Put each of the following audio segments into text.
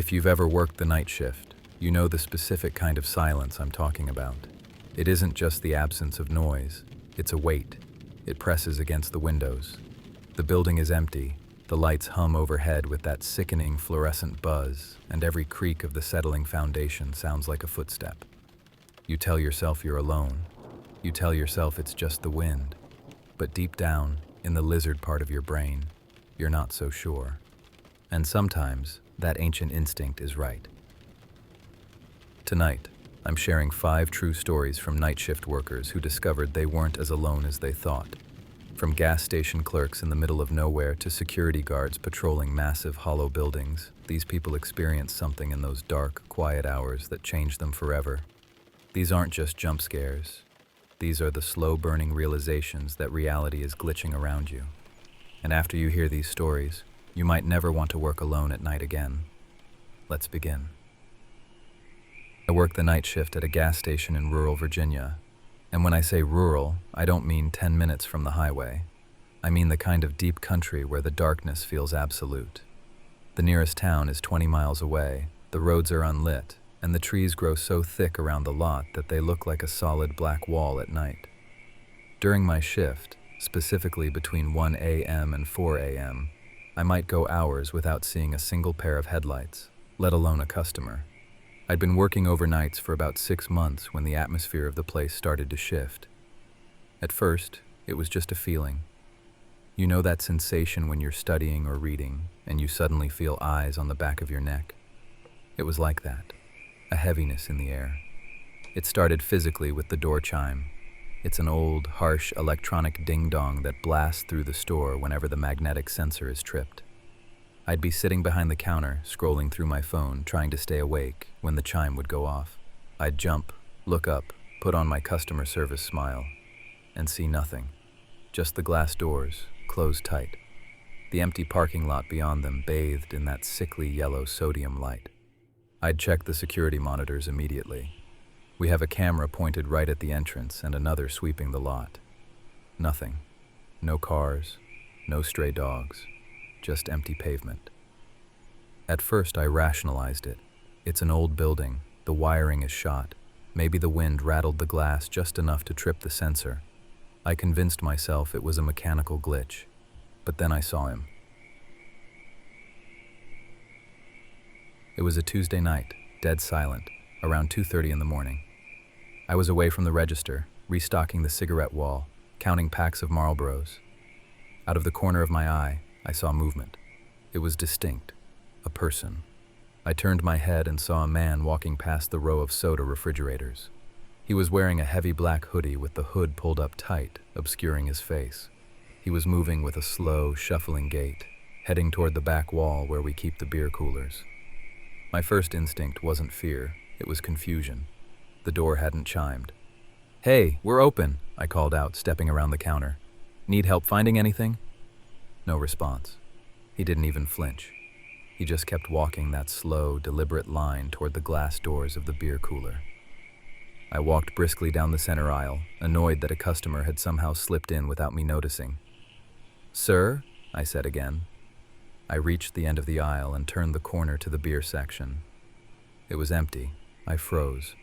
If you've ever worked the night shift, you know the specific kind of silence I'm talking about. It isn't just the absence of noise, it's a weight. It presses against the windows. The building is empty, the lights hum overhead with that sickening fluorescent buzz, and every creak of the settling foundation sounds like a footstep. You tell yourself you're alone. You tell yourself it's just the wind. But deep down, in the lizard part of your brain, you're not so sure. And sometimes, that ancient instinct is right. Tonight, I'm sharing 5 true stories from night shift workers who discovered they weren't as alone as they thought. From gas station clerks in the middle of nowhere to security guards patrolling massive hollow buildings, these people experienced something in those dark, quiet hours that changed them forever. These aren't just jump scares. These are the slow-burning realizations that reality is glitching around you. And after you hear these stories, you might never want to work alone at night again. Let's begin. I work the night shift at a gas station in rural Virginia. And when I say rural, I don't mean 10 minutes from the highway. I mean the kind of deep country where the darkness feels absolute. The nearest town is 20 miles away, the roads are unlit, and the trees grow so thick around the lot that they look like a solid black wall at night. During my shift, specifically between 1 a.m. and 4 a.m., I might go hours without seeing a single pair of headlights, let alone a customer. I'd been working overnights for about 6 months when the atmosphere of the place started to shift. At first, it was just a feeling. You know that sensation when you're studying or reading, and you suddenly feel eyes on the back of your neck? It was like that, a heaviness in the air. It started physically with the door chime. It's an old, harsh electronic ding-dong that blasts through the store whenever the magnetic sensor is tripped. I'd be sitting behind the counter, scrolling through my phone, trying to stay awake, when the chime would go off. I'd jump, look up, put on my customer service smile, and see nothing. Just the glass doors, closed tight. The empty parking lot beyond them bathed in that sickly yellow sodium light. I'd check the security monitors immediately. We have a camera pointed right at the entrance and another sweeping the lot. Nothing. No cars, no stray dogs. Just empty pavement. At first, I rationalized it. It's an old building, the wiring is shot. Maybe the wind rattled the glass just enough to trip the sensor. I convinced myself it was a mechanical glitch. But then I saw him. It was a Tuesday night, dead silent, around 2:30 in the morning. I was away from the register, restocking the cigarette wall, counting packs of Marlboros. Out of the corner of my eye, I saw movement. It was distinct. A person. I turned my head and saw a man walking past the row of soda refrigerators. He was wearing a heavy black hoodie with the hood pulled up tight, obscuring his face. He was moving with a slow, shuffling gait, heading toward the back wall where we keep the beer coolers. My first instinct wasn't fear, it was confusion. The door hadn't chimed. "Hey, we're open," I called out, stepping around the counter. "Need help finding anything?" No response. He didn't even flinch. He just kept walking that slow, deliberate line toward the glass doors of the beer cooler. I walked briskly down the center aisle, annoyed that a customer had somehow slipped in without me noticing. "Sir?" I said again. I reached the end of the aisle and turned the corner to the beer section. It was empty. I froze.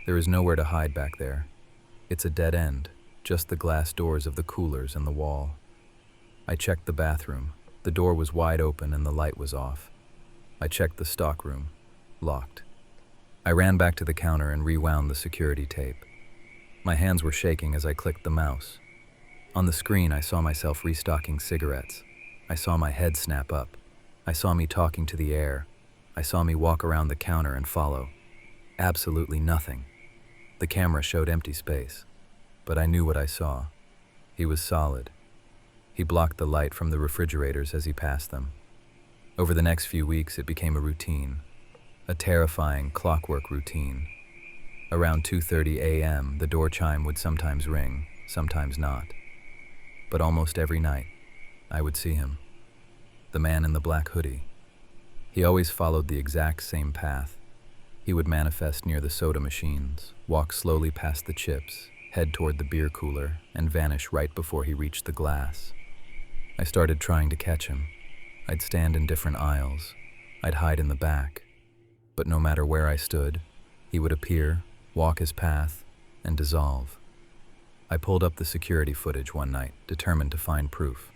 There is nowhere to hide back there. It's a dead end, just the glass doors of the coolers and the wall. I checked the bathroom. The door was wide open and the light was off. I checked the stockroom. Locked. I ran back to the counter and rewound the security tape. My hands were shaking as I clicked the mouse. On the screen, I saw myself restocking cigarettes. I saw my head snap up. I saw me talking to the air. I saw me walk around the counter and follow. Absolutely nothing. The camera showed empty space. But I knew what I saw. He was solid. He blocked the light from the refrigerators as he passed them. Over the next few weeks, it became a routine. A terrifying, clockwork routine. Around 2:30 a.m., the door chime would sometimes ring, sometimes not. But almost every night, I would see him. The man in the black hoodie. He always followed the exact same path. He would manifest near the soda machines, walk slowly past the chips, head toward the beer cooler, and vanish right before he reached the glass. I started trying to catch him. I'd stand in different aisles. I'd hide in the back. But no matter where I stood, he would appear, walk his path, and dissolve. I pulled up the security footage one night, determined to find proof.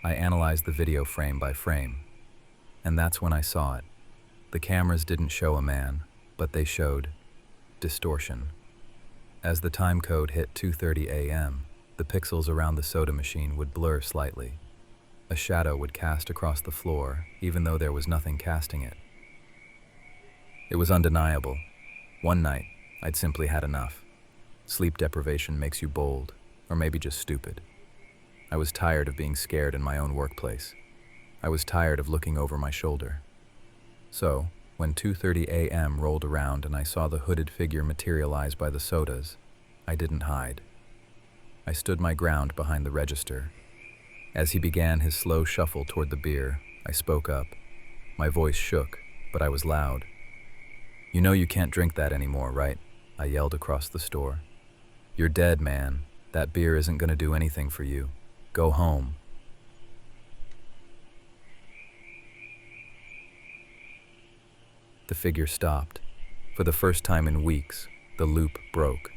I analyzed the video frame by frame, and that's when I saw it. The cameras didn't show a man, but they showed distortion. As the time code hit 2:30 a.m., the pixels around the soda machine would blur slightly. A shadow would cast across the floor, even though there was nothing casting it. It was undeniable. One night, I'd simply had enough. Sleep deprivation makes you bold, or maybe just stupid. I was tired of being scared in my own workplace. I was tired of looking over my shoulder. So, when 2:30 a.m. rolled around and I saw the hooded figure materialize by the sodas, I didn't hide. I stood my ground behind the register. As he began his slow shuffle toward the beer, I spoke up. My voice shook, but I was loud. "You know you can't drink that anymore, right?" I yelled across the store. "You're dead, man. That beer isn't going to do anything for you. Go home." The figure stopped. For the first time in weeks, the loop broke.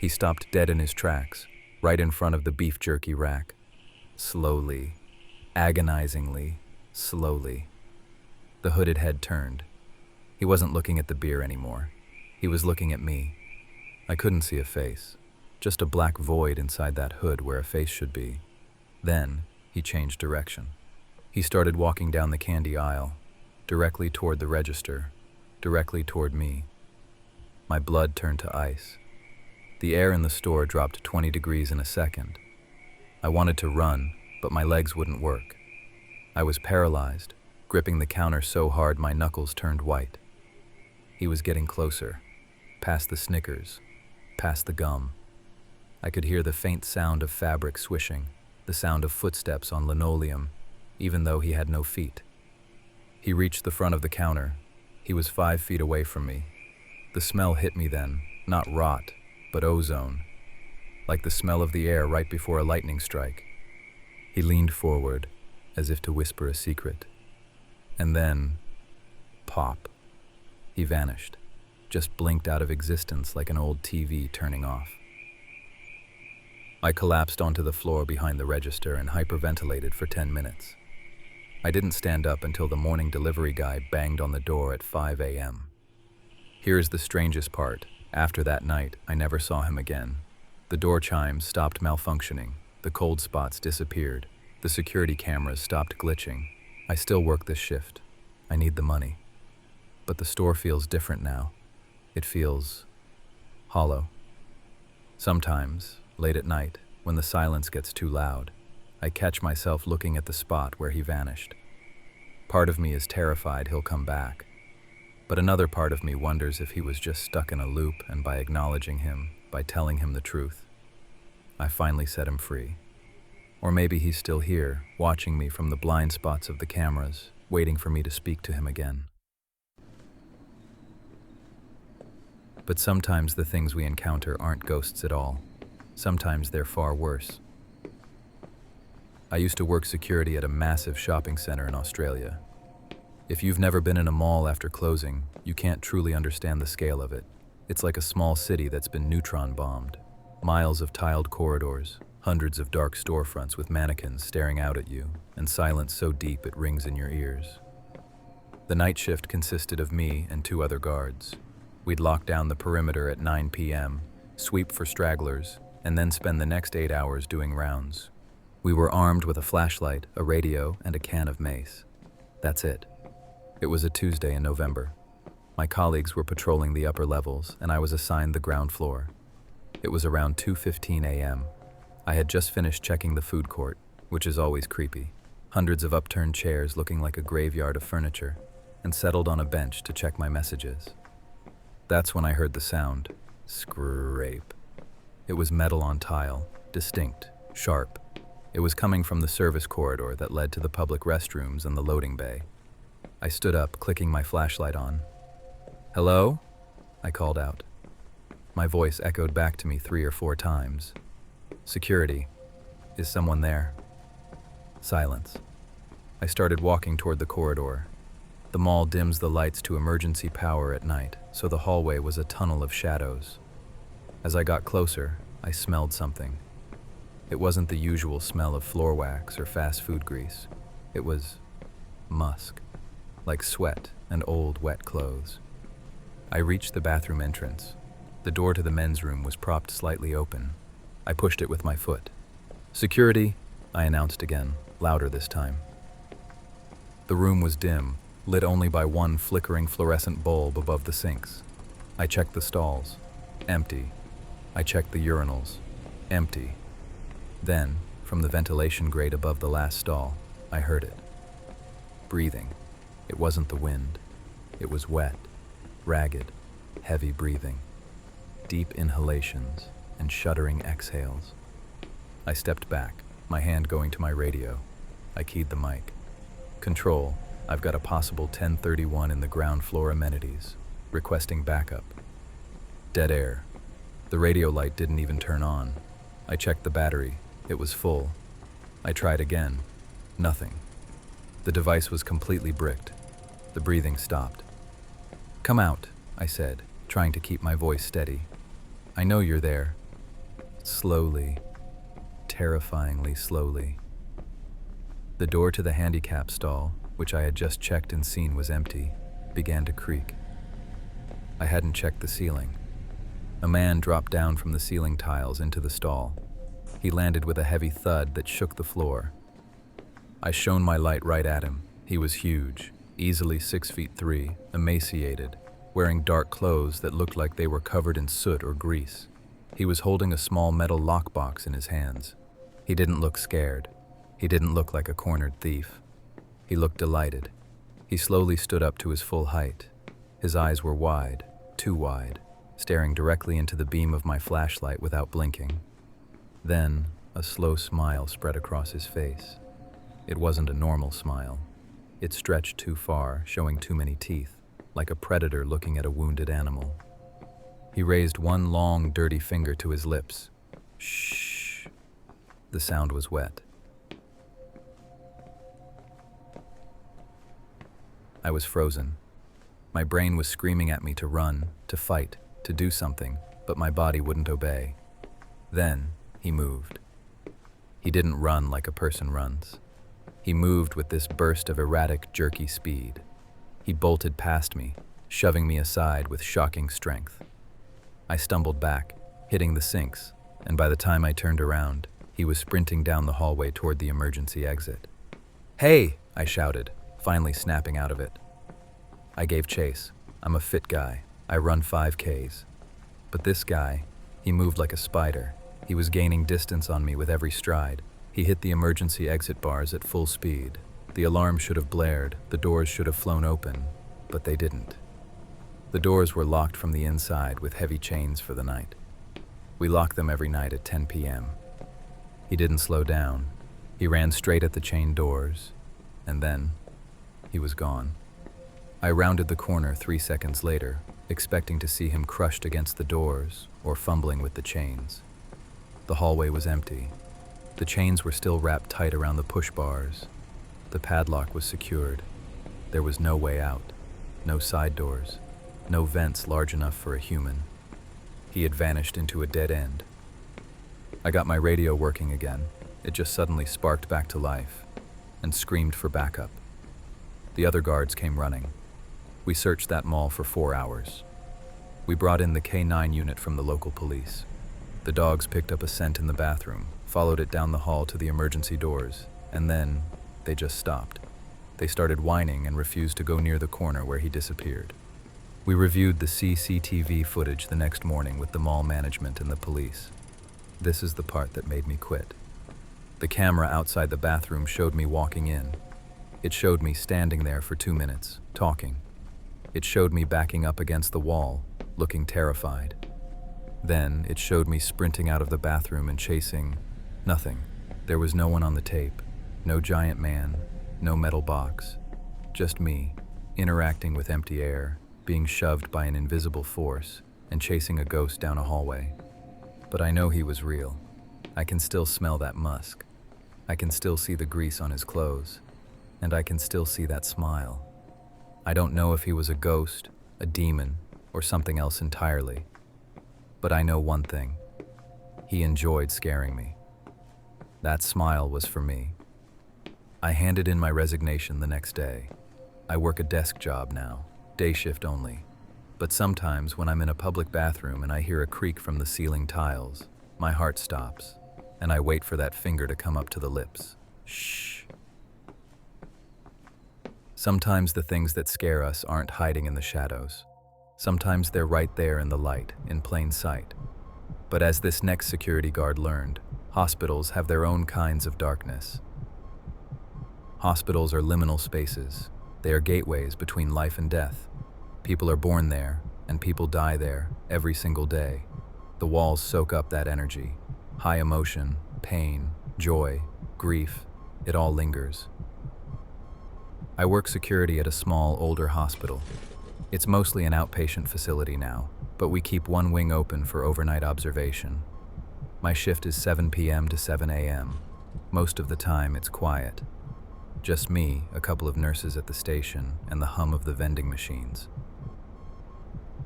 He stopped dead in his tracks, right in front of the beef jerky rack. Slowly, agonizingly, slowly. The hooded head turned. He wasn't looking at the beer anymore. He was looking at me. I couldn't see a face, just a black void inside that hood where a face should be. Then, he changed direction. He started walking down the candy aisle, directly toward the register, directly toward me. My blood turned to ice. The air in the store dropped 20 degrees in a second. I wanted to run, but my legs wouldn't work. I was paralyzed, gripping the counter so hard my knuckles turned white. He was getting closer, past the Snickers, past the gum. I could hear the faint sound of fabric swishing, the sound of footsteps on linoleum, even though he had no feet. He reached the front of the counter. He was 5 feet away from me. The smell hit me then, not rot, but ozone, like the smell of the air right before a lightning strike. He leaned forward, as if to whisper a secret. And then, pop. He vanished, just blinked out of existence like an old TV turning off. I collapsed onto the floor behind the register and hyperventilated for 10 minutes. I didn't stand up until the morning delivery guy banged on the door at 5 a.m. Here's the strangest part. After that night, I never saw him again. The door chimes stopped malfunctioning. The cold spots disappeared. The security cameras stopped glitching. I still work this shift. I need the money. But the store feels different now. It feels hollow. Sometimes, late at night, when the silence gets too loud, I catch myself looking at the spot where he vanished. Part of me is terrified he'll come back, but another part of me wonders if he was just stuck in a loop, and by acknowledging him, by telling him the truth, I finally set him free. Or maybe he's still here, watching me from the blind spots of the cameras, waiting for me to speak to him again. But sometimes the things we encounter aren't ghosts at all. Sometimes they're far worse. I used to work security at a massive shopping center in Australia. If you've never been in a mall after closing, you can't truly understand the scale of it. It's like a small city that's been neutron bombed. Miles of tiled corridors, hundreds of dark storefronts with mannequins staring out at you, and silence so deep it rings in your ears. The night shift consisted of me and 2 other guards. We'd lock down the perimeter at 9 p.m., sweep for stragglers, and then spend the next 8 hours doing rounds. We were armed with a flashlight, a radio, and a can of mace. That's it. It was a Tuesday in November. My colleagues were patrolling the upper levels, and I was assigned the ground floor. It was around 2:15 a.m. I had just finished checking the food court, which is always creepy. Hundreds of upturned chairs looking like a graveyard of furniture, and settled on a bench to check my messages. That's when I heard the sound. Scrape. It was metal on tile, distinct, sharp. It was coming from the service corridor that led to the public restrooms and the loading bay. I stood up, clicking my flashlight on. "Hello?" I called out. My voice echoed back to me 3 or 4 times. "Security. Is someone there?" Silence. I started walking toward the corridor. The The mall dims the lights to emergency power at night, so the hallway was a tunnel of shadows. As I got closer, I smelled something. It wasn't the usual smell of floor wax or fast food grease. It was musk, like sweat and old wet clothes. I reached the bathroom entrance. The door to the men's room was propped slightly open. I pushed it with my foot. "Security," I announced again, louder this time. The room was dim, lit only by one flickering fluorescent bulb above the sinks. I checked the stalls. Empty. I checked the urinals. Empty. Then, from the ventilation grate above the last stall, I heard it. Breathing. It wasn't the wind. It was wet, ragged, heavy breathing. Deep inhalations and shuddering exhales. I stepped back, my hand going to my radio. I keyed the mic. "Control, I've got a possible 1031 in the ground floor amenities. Requesting backup." Dead air. The radio light didn't even turn on. I checked the battery. It was full. I tried again. Nothing. The device was completely bricked. The breathing stopped. "Come out," I said, trying to keep my voice steady. "I know you're there." Slowly, terrifyingly slowly. The door to the handicap stall, which I had just checked and seen was empty, began to creak. I hadn't checked the ceiling. A man dropped down from the ceiling tiles into the stall. He landed with a heavy thud that shook the floor. I shone my light right at him. He was huge, easily 6'3", emaciated, wearing dark clothes that looked like they were covered in soot or grease. He was holding a small metal lockbox in his hands. He didn't look scared. He didn't look like a cornered thief. He looked delighted. He slowly stood up to his full height. His eyes were wide, too wide, staring directly into the beam of my flashlight without blinking. Then, a slow smile spread across his face. It wasn't a normal smile. It stretched too far, showing too many teeth, like a predator looking at a wounded animal. He raised one long, dirty finger to his lips. Shh. The sound was wet. I was frozen. My brain was screaming at me to run, to fight, to do something, but my body wouldn't obey. Then, he moved. He didn't run like a person runs. He moved with this burst of erratic, jerky speed. He bolted past me, shoving me aside with shocking strength. I stumbled back, hitting the sinks, and by the time I turned around, he was sprinting down the hallway toward the emergency exit. "Hey!" I shouted, finally snapping out of it. I gave chase. I'm a fit guy. I run 5Ks. But this guy, he moved like a spider. He was gaining distance on me with every stride. He hit the emergency exit bars at full speed. The alarm should have blared, the doors should have flown open, but they didn't. The doors were locked from the inside with heavy chains for the night. We lock them every night at 10 p.m. He didn't slow down. He ran straight at the chain doors, and then he was gone. I rounded the corner 3 seconds later, expecting to see him crushed against the doors or fumbling with the chains. The hallway was empty. The chains were still wrapped tight around the push bars. The padlock was secured. There was no way out, no side doors, no vents large enough for a human. He had vanished into a dead end. I got my radio working again. It just suddenly sparked back to life and screamed for backup. The other guards came running. We searched that mall for 4 hours. We brought in the K9 unit from the local police. The dogs picked up a scent in the bathroom, followed it down the hall to the emergency doors, and then they just stopped. They started whining and refused to go near the corner where he disappeared. We reviewed the CCTV footage the next morning with the mall management and the police. This is the part that made me quit. The camera outside the bathroom showed me walking in. It showed me standing there for 2 minutes, talking. It showed me backing up against the wall, looking terrified. Then it showed me sprinting out of the bathroom and chasing nothing. There was no one on the tape, no giant man, no metal box. Just me, interacting with empty air, being shoved by an invisible force, and chasing a ghost down a hallway. But I know he was real. I can still smell that musk. I can still see the grease on his clothes. And I can still see that smile. I don't know if he was a ghost, a demon, or something else entirely. But I know one thing. He enjoyed scaring me. That smile was for me. I handed in my resignation the next day. I work a desk job now, day shift only. But sometimes when I'm in a public bathroom and I hear a creak from the ceiling tiles, my heart stops, and I wait for that finger to come up to the lips. Shh. Sometimes the things that scare us aren't hiding in the shadows. Sometimes they're right there in the light, in plain sight. But as this next security guard learned, hospitals have their own kinds of darkness. Hospitals are liminal spaces. They are gateways between life and death. People are born there, and people die there every single day. The walls soak up that energy. High emotion, pain, joy, grief, it all lingers. I work security at a small, older hospital. It's mostly an outpatient facility now, but we keep one wing open for overnight observation. My shift is 7 p.m. to 7 a.m. Most of the time, it's quiet. Just me, a couple of nurses at the station, and the hum of the vending machines.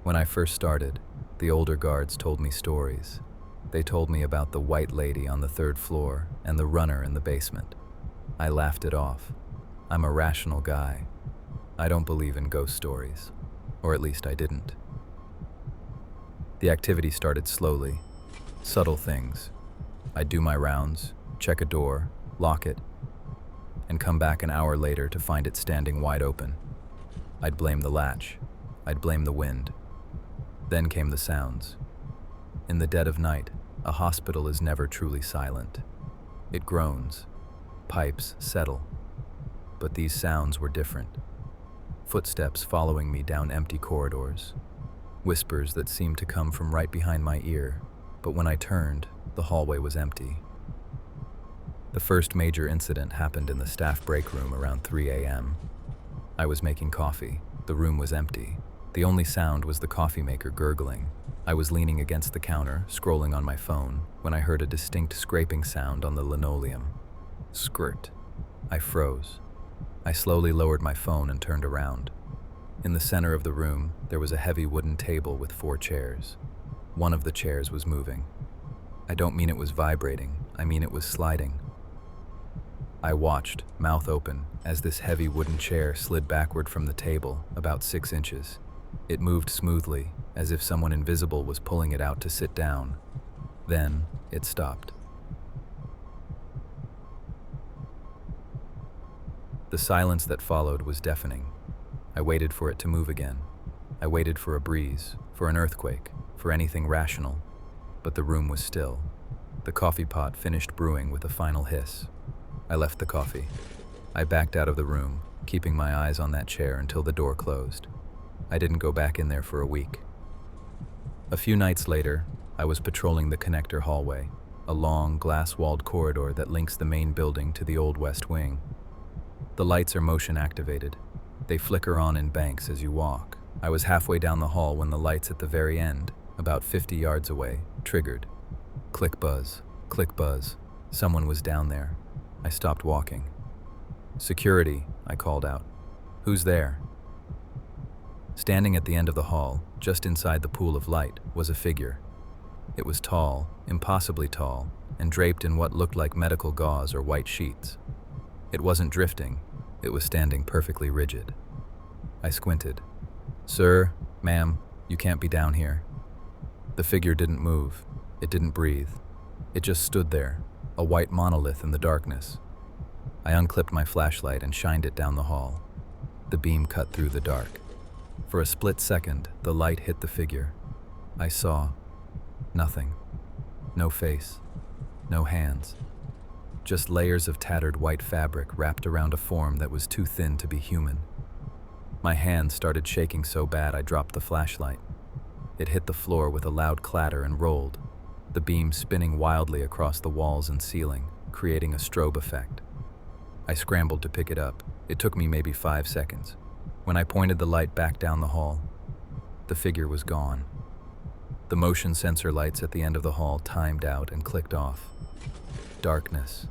When I first started, the older guards told me stories. They told me about the white lady on the 3rd floor and the runner in the basement. I laughed it off. I'm a rational guy. I don't believe in ghost stories. Or at least I didn't. The activity started slowly. Subtle things. I'd do my rounds, check a door, lock it, and come back an hour later to find it standing wide open. I'd blame the latch. I'd blame the wind. Then came the sounds. In the dead of night, a hospital is never truly silent. It groans. Pipes settle. But these sounds were different. Footsteps following me down empty corridors. Whispers that seemed to come from right behind my ear, but when I turned, the hallway was empty. The first major incident happened in the staff break room around 3 a.m. I was making coffee. The room was empty. The only sound was the coffee maker gurgling. I was leaning against the counter, scrolling on my phone, when I heard a distinct scraping sound on the linoleum. Squirt. I froze. I slowly lowered my phone and turned around. In the center of the room, there was a heavy wooden table with 4 chairs. One of the chairs was moving. I don't mean it was vibrating, I mean it was sliding. I watched, mouth open, as this heavy wooden chair slid backward from the table, about 6 inches. It moved smoothly, as if someone invisible was pulling it out to sit down. Then, it stopped. The silence that followed was deafening. I waited for it to move again. I waited for a breeze, for an earthquake, for anything rational. But the room was still. The coffee pot finished brewing with a final hiss. I left the coffee. I backed out of the room, keeping my eyes on that chair until the door closed. I didn't go back in there for a week. A few nights later, I was patrolling the connector hallway, a long, glass-walled corridor that links the main building to the old West Wing. The lights are motion-activated. They flicker on in banks as you walk. I was halfway down the hall when the lights at the very end, about 50 yards away, triggered. Click buzz, click buzz. Someone was down there. I stopped walking. "Security," I called out. "Who's there?" Standing at the end of the hall, just inside the pool of light, was a figure. It was tall, impossibly tall, and draped in what looked like medical gauze or white sheets. It wasn't drifting, it was standing perfectly rigid. I squinted. "Sir, ma'am, you can't be down here." The figure didn't move, it didn't breathe. It just stood there, a white monolith in the darkness. I unclipped my flashlight and shined it down the hall. The beam cut through the dark. For a split second, the light hit the figure. I saw nothing. No face, no hands. Just layers of tattered white fabric wrapped around a form that was too thin to be human. My hand started shaking so bad I dropped the flashlight. It hit the floor with a loud clatter and rolled, the beam spinning wildly across the walls and ceiling, creating a strobe effect. I scrambled to pick it up. It took me maybe 5 seconds. When I pointed the light back down the hall, the figure was gone. The motion sensor lights at the end of the hall timed out and clicked off. Darkness.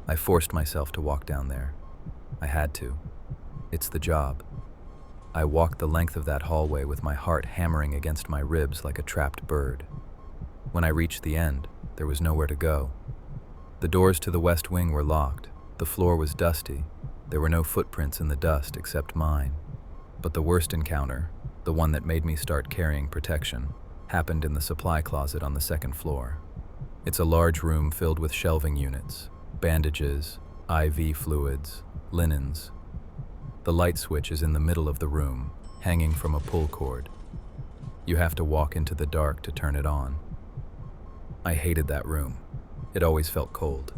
I forced myself to walk down there. I had to. It's the job. I walked the length of that hallway with my heart hammering against my ribs like a trapped bird. When I reached the end, there was nowhere to go. The doors to the west wing were locked. The floor was dusty. There were no footprints in the dust except mine. But the worst encounter, the one that made me start carrying protection, happened in the supply closet on the second floor. It's a large room filled with shelving units, bandages, IV fluids, linens. The light switch is in the middle of the room, hanging from a pull cord. You have to walk into the dark to turn it on. I hated that room. It always felt cold.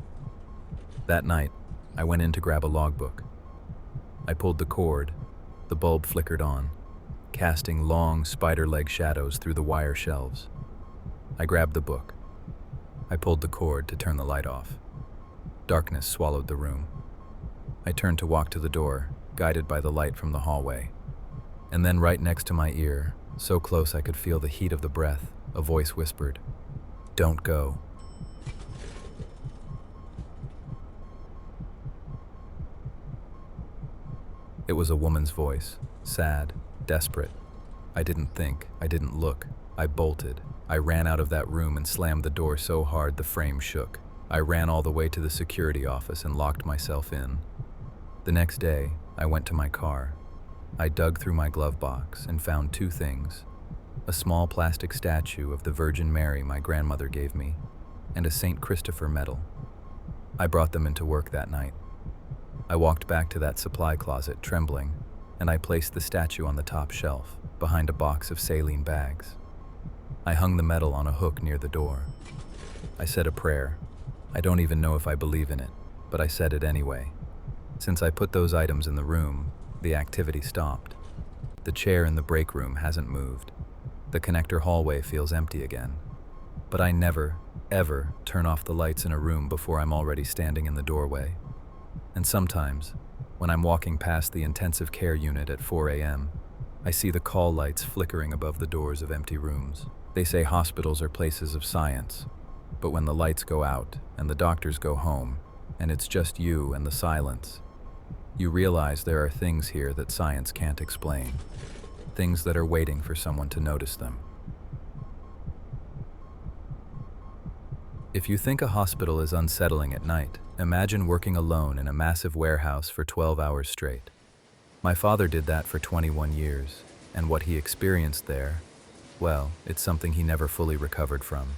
That night, I went in to grab a logbook. I pulled the cord. The bulb flickered on, casting long spider-leg shadows through the wire shelves. I grabbed the book. I pulled the cord to turn the light off. Darkness swallowed the room. I turned to walk to the door, guided by the light from the hallway. And then right next to my ear, so close I could feel the heat of the breath, a voice whispered, "Don't go." It was a woman's voice, sad, desperate. I didn't think, I didn't look. I bolted. I ran out of that room and slammed the door so hard the frame shook. I ran all the way to the security office and locked myself in. The next day, I went to my car. I dug through my glove box and found two things: a small plastic statue of the Virgin Mary my grandmother gave me, and a St. Christopher medal. I brought them into work that night. I walked back to that supply closet, trembling, and I placed the statue on the top shelf, behind a box of saline bags. I hung the medal on a hook near the door. I said a prayer. I don't even know if I believe in it, but I said it anyway. Since I put those items in the room, the activity stopped. The chair in the break room hasn't moved. The connector hallway feels empty again. But I never, ever turn off the lights in a room before I'm already standing in the doorway. And sometimes, when I'm walking past the intensive care unit at 4 a.m., I see the call lights flickering above the doors of empty rooms. They say hospitals are places of science, but when the lights go out and the doctors go home, and it's just you and the silence, you realize there are things here that science can't explain, things that are waiting for someone to notice them. If you think a hospital is unsettling at night, imagine working alone in a massive warehouse for 12 hours straight. My father did that for 21 years, and what he experienced there, well, it's something he never fully recovered from.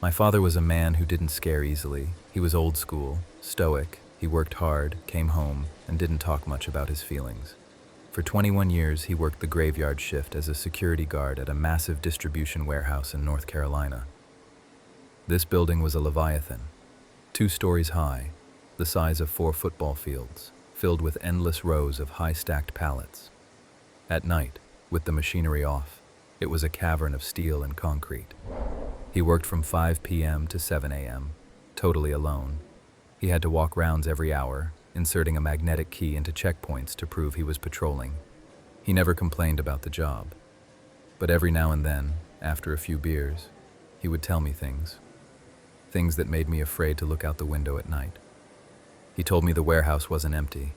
My father was a man who didn't scare easily. He was old school, stoic. He worked hard, came home, and didn't talk much about his feelings. For 21 years, he worked the graveyard shift as a security guard at a massive distribution warehouse in North Carolina. This building was a leviathan, 2 stories high, the size of 4 football fields, filled with endless rows of high-stacked pallets. At night, with the machinery off, it was a cavern of steel and concrete. He worked from 5 p.m. to 7 a.m., totally alone. He had to walk rounds every hour, inserting a magnetic key into checkpoints to prove he was patrolling. He never complained about the job. But every now and then, after a few beers, he would tell me things that made me afraid to look out the window at night. He told me the warehouse wasn't empty.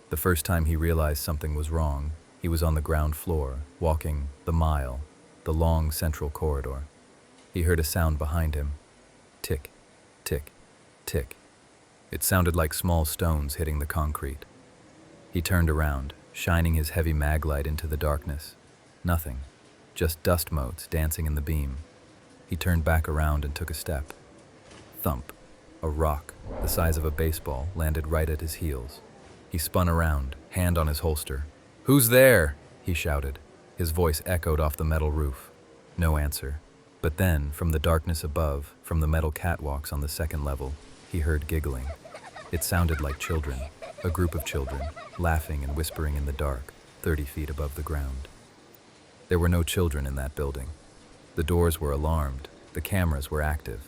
The first time he realized something was wrong, he was on the ground floor, walking the mile, the long central corridor. He heard a sound behind him. Tick, tick, tick. It sounded like small stones hitting the concrete. He turned around, shining his heavy mag light into the darkness. Nothing, just dust motes dancing in the beam. He turned back around and took a step. Thump. A rock, the size of a baseball, landed right at his heels. He spun around, hand on his holster. "Who's there?" he shouted. His voice echoed off the metal roof. No answer. But then, from the darkness above, from the metal catwalks on the second level, he heard giggling. It sounded like children, a group of children, laughing and whispering in the dark, 30 feet above the ground. There were no children in that building. The doors were alarmed. The cameras were active.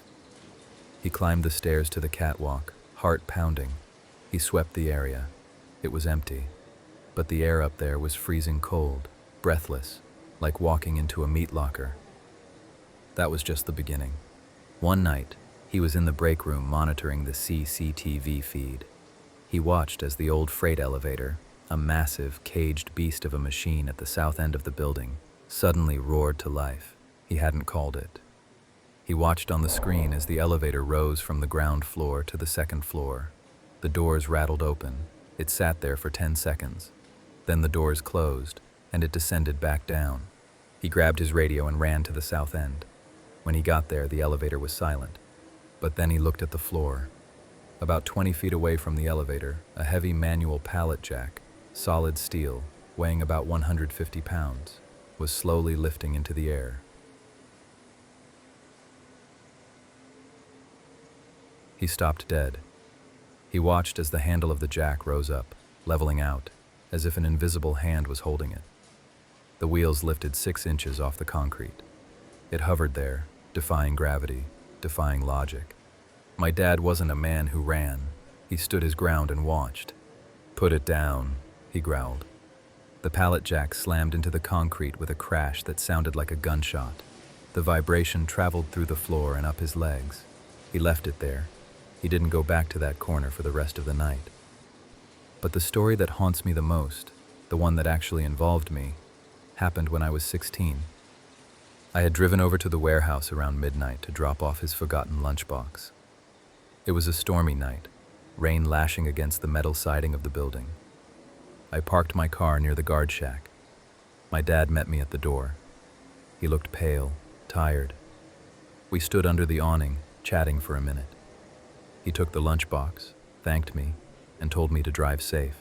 He climbed the stairs to the catwalk, heart pounding. He swept the area. It was empty, but the air up there was freezing cold, breathless, like walking into a meat locker. That was just the beginning. One night, he was in the break room monitoring the CCTV feed. He watched as the old freight elevator, A massive, caged beast of a machine at the south end of the building suddenly roared to life. He hadn't called it. He watched on the screen as the elevator rose from the ground floor to the second floor. The doors rattled open. It sat there for 10 seconds. Then the doors closed, and it descended back down. He grabbed his radio and ran to the south end. When he got there, the elevator was silent. But then he looked at the floor. About 20 feet away from the elevator, a heavy manual pallet jack, solid steel, weighing about 150 pounds, was slowly lifting into the air. He stopped dead. He watched as the handle of the jack rose up, leveling out, as if an invisible hand was holding it. The wheels lifted 6 inches off the concrete. It hovered there, defying gravity, defying logic. My dad wasn't a man who ran. He stood his ground and watched. "Put it down," he growled. The pallet jack slammed into the concrete with a crash that sounded like a gunshot. The vibration traveled through the floor and up his legs. He left it there. He didn't go back to that corner for the rest of the night. But the story that haunts me the most, the one that actually involved me, happened when I was 16. I had driven over to the warehouse around midnight to drop off his forgotten lunchbox. It was a stormy night, rain lashing against the metal siding of the building. I parked my car near the guard shack. My dad met me at the door. He looked pale, tired. We stood under the awning, chatting for a minute. He took the lunchbox, thanked me, and told me to drive safe.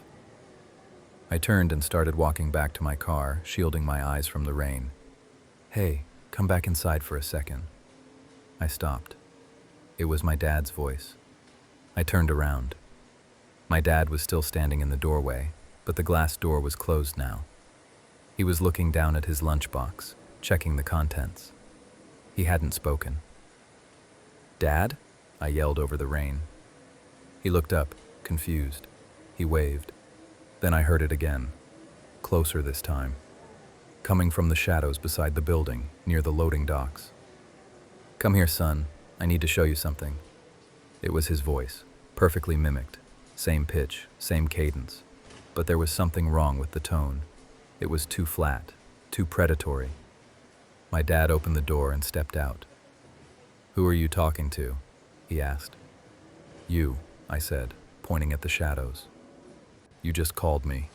I turned and started walking back to my car, shielding my eyes from the rain. "Hey, come back inside for a second." I stopped. It was my dad's voice. I turned around. My dad was still standing in the doorway, but the glass door was closed now. He was looking down at his lunchbox, checking the contents. He hadn't spoken. "Dad?" I yelled over the rain. He looked up, confused. He waved. Then I heard it again, closer this time, coming from the shadows beside the building, near the loading docks. "Come here, son. I need to show you something." It was his voice, perfectly mimicked, same pitch, same cadence. But there was something wrong with the tone. It was too flat, too predatory. My dad opened the door and stepped out. "Who are you talking to?" he asked. "You," I said, pointing at the shadows. "You just called me."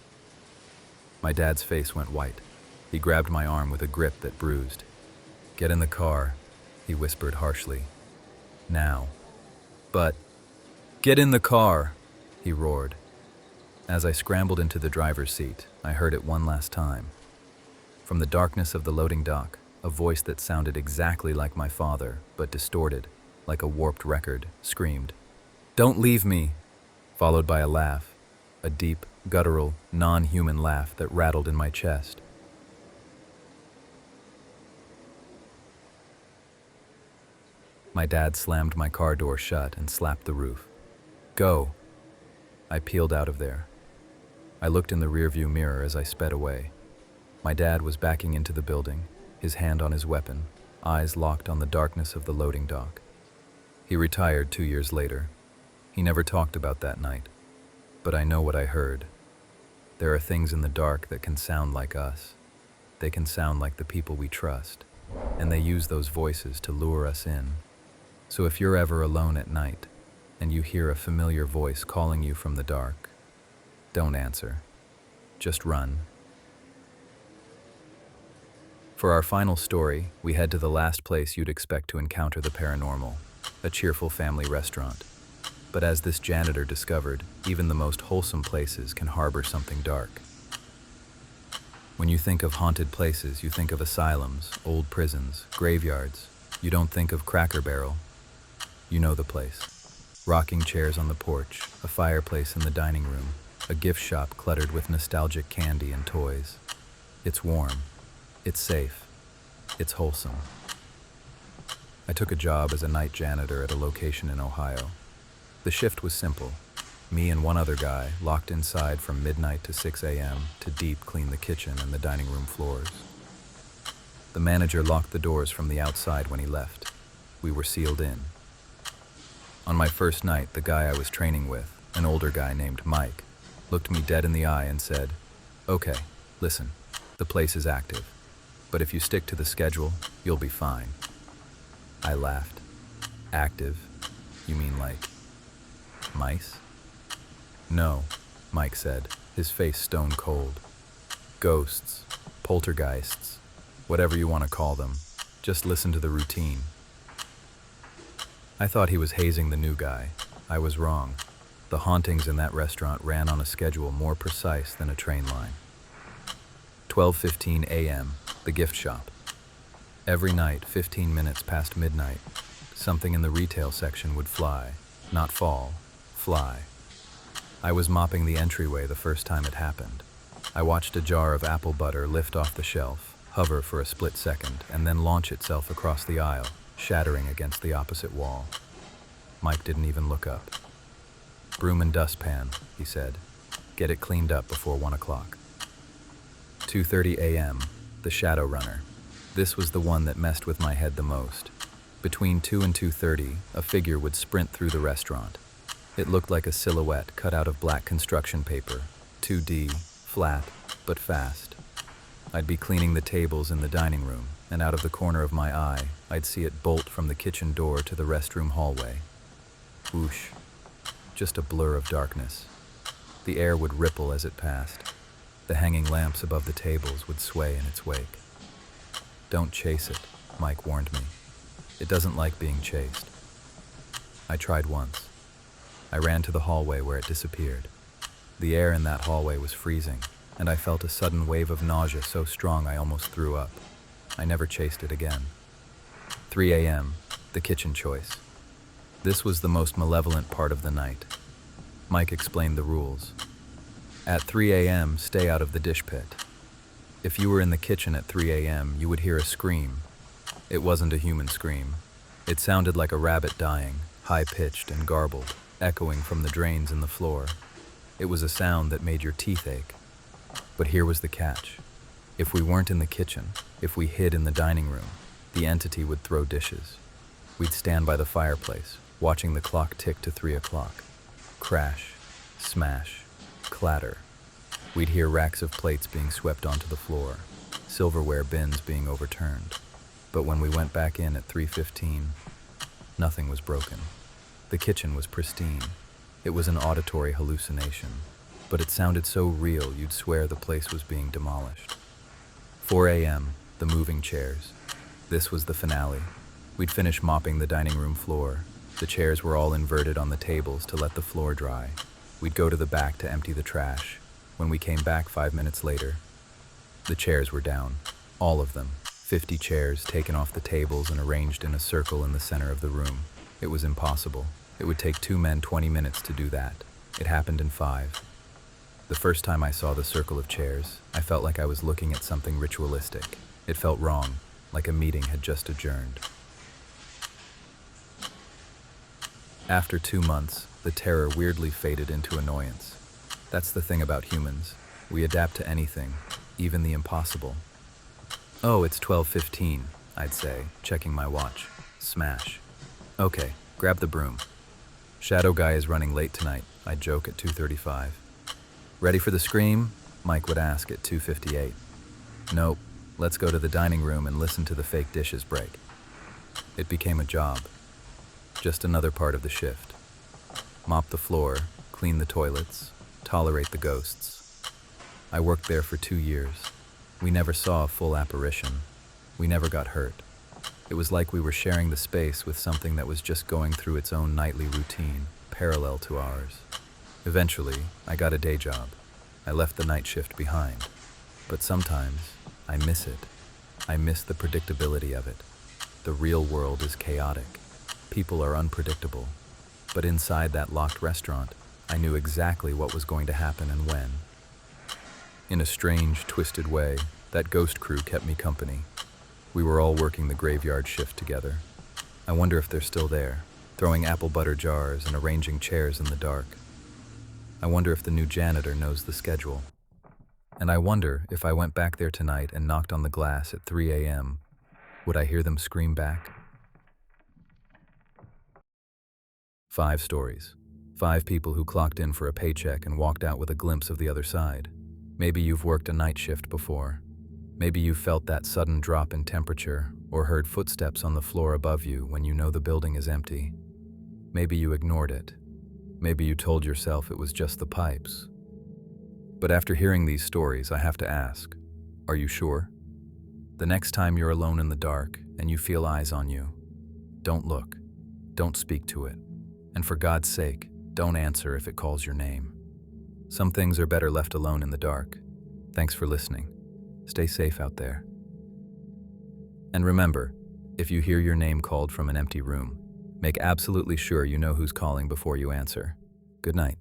My dad's face went white. He grabbed my arm with a grip that bruised. "Get in the car," he whispered harshly. "Now." "But..." "Get in the car," he roared. As I scrambled into the driver's seat, I heard it one last time. From the darkness of the loading dock, a voice that sounded exactly like my father, but distorted, like a warped record, screamed, "Don't leave me!" followed by a laugh, a deep, guttural, non-human laugh that rattled in my chest. My dad slammed my car door shut and slapped the roof. "Go!" I peeled out of there. I looked in the rearview mirror as I sped away. My dad was backing into the building, his hand on his weapon, eyes locked on the darkness of the loading dock. He retired 2 years later. He never talked about that night, but I know what I heard. There are things in the dark that can sound like us. They can sound like the people we trust, and they use those voices to lure us in. So if you're ever alone at night, and you hear a familiar voice calling you from the dark, don't answer. Just run. For our final story, we head to the last place you'd expect to encounter the paranormal, a cheerful family restaurant. But as this janitor discovered, even the most wholesome places can harbor something dark. When you think of haunted places, you think of asylums, old prisons, graveyards. You don't think of Cracker Barrel. You know the place. Rocking chairs on the porch, a fireplace in the dining room, a gift shop cluttered with nostalgic candy and toys. It's warm. It's safe. It's wholesome. I took a job as a night janitor at a location in Ohio. The shift was simple. Me and one other guy locked inside from midnight to 6 a.m. to deep clean the kitchen and the dining room floors. The manager locked the doors from the outside when he left. We were sealed in. On my first night, the guy I was training with, an older guy named Mike, looked me dead in the eye and said, "Okay, listen, the place is active, but if you stick to the schedule, you'll be fine." I laughed. "Active? You mean like mice?" "No," Mike said, his face stone cold. "Ghosts, poltergeists, whatever you want to call them. Just listen to the routine." I thought he was hazing the new guy. I was wrong. The hauntings in that restaurant ran on a schedule more precise than a train line. 12:15 a.m., the gift shop. Every night, 15 minutes past midnight, something in the retail section would fly. Not fall, fly. I was mopping the entryway the first time it happened. I watched a jar of apple butter lift off the shelf, hover for a split second, and then launch itself across the aisle, shattering against the opposite wall. Mike didn't even look up. "Broom and dustpan," he said. "Get it cleaned up before 1 o'clock. 2:30 a.m., the shadow runner. This was the one that messed with my head the most. Between 2 and 2:30, a figure would sprint through the restaurant. It looked like a silhouette cut out of black construction paper, 2D, flat, but fast. I'd be cleaning the tables in the dining room, and out of the corner of my eye, I'd see it bolt from the kitchen door to the restroom hallway. Whoosh. Just a blur of darkness. The air would ripple as it passed. The hanging lamps above the tables would sway in its wake. "Don't chase it," Mike warned me. "It doesn't like being chased." I tried once. I ran to the hallway where it disappeared. The air in that hallway was freezing, and I felt a sudden wave of nausea so strong I almost threw up. I never chased it again. 3 a.m., the kitchen choice. This was the most malevolent part of the night. Mike explained the rules. At 3 a.m., stay out of the dish pit. If you were in the kitchen at 3 a.m., you would hear a scream. It wasn't a human scream. It sounded like a rabbit dying, high-pitched and garbled, echoing from the drains in the floor. It was a sound that made your teeth ache. But here was the catch. If we weren't in the kitchen, if we hid in the dining room, the entity would throw dishes. We'd stand by the fireplace, watching the clock tick to 3 o'clock. Crash, smash, clatter. We'd hear racks of plates being swept onto the floor, silverware bins being overturned. But when we went back in at 3:15, nothing was broken. The kitchen was pristine. It was an auditory hallucination, but it sounded so real you'd swear the place was being demolished. 4 a.m., the moving chairs. This was the finale. We'd finished mopping the dining room floor. The chairs were all inverted on the tables to let the floor dry. We'd go to the back to empty the trash. When we came back 5 minutes later, the chairs were down. All of them. 50 chairs taken off the tables and arranged in a circle in the center of the room. It was impossible. It would take 2 men 20 minutes to do that. It happened in 5. The first time I saw the circle of chairs, I felt like I was looking at something ritualistic. It felt wrong, like a meeting had just adjourned. After 2 months, the terror weirdly faded into annoyance. That's the thing about humans. We adapt to anything, even the impossible. "Oh, it's 12:15, I'd say, checking my watch. Smash. "Okay, grab the broom." "Shadow guy is running late tonight," I'd joke at 2:35. "Ready for the scream?" Mike would ask at 2:58. "Nope, let's go to the dining room and listen to the fake dishes break." It became a job. Just another part of the shift. Mop the floor, clean the toilets, tolerate the ghosts. I worked there for 2 years. We never saw a full apparition. We never got hurt. It was like we were sharing the space with something that was just going through its own nightly routine, parallel to ours. Eventually, I got a day job. I left the night shift behind. But sometimes, I miss it. I miss the predictability of it. The real world is chaotic. People are unpredictable. But inside that locked restaurant, I knew exactly what was going to happen and when. In a strange, twisted way, that ghost crew kept me company. We were all working the graveyard shift together. I wonder if they're still there, throwing apple butter jars and arranging chairs in the dark. I wonder if the new janitor knows the schedule. And I wonder if I went back there tonight and knocked on the glass at 3 a.m., would I hear them scream back? 5 stories. 5 people who clocked in for a paycheck and walked out with a glimpse of the other side. Maybe you've worked a night shift before. Maybe you've felt that sudden drop in temperature or heard footsteps on the floor above you when you know the building is empty. Maybe you ignored it. Maybe you told yourself it was just the pipes. But after hearing these stories, I have to ask, are you sure? The next time you're alone in the dark and you feel eyes on you, don't look, don't speak to it, and for God's sake, don't answer if it calls your name. Some things are better left alone in the dark. Thanks for listening. Stay safe out there. And remember, if you hear your name called from an empty room, make absolutely sure you know who's calling before you answer. Good night.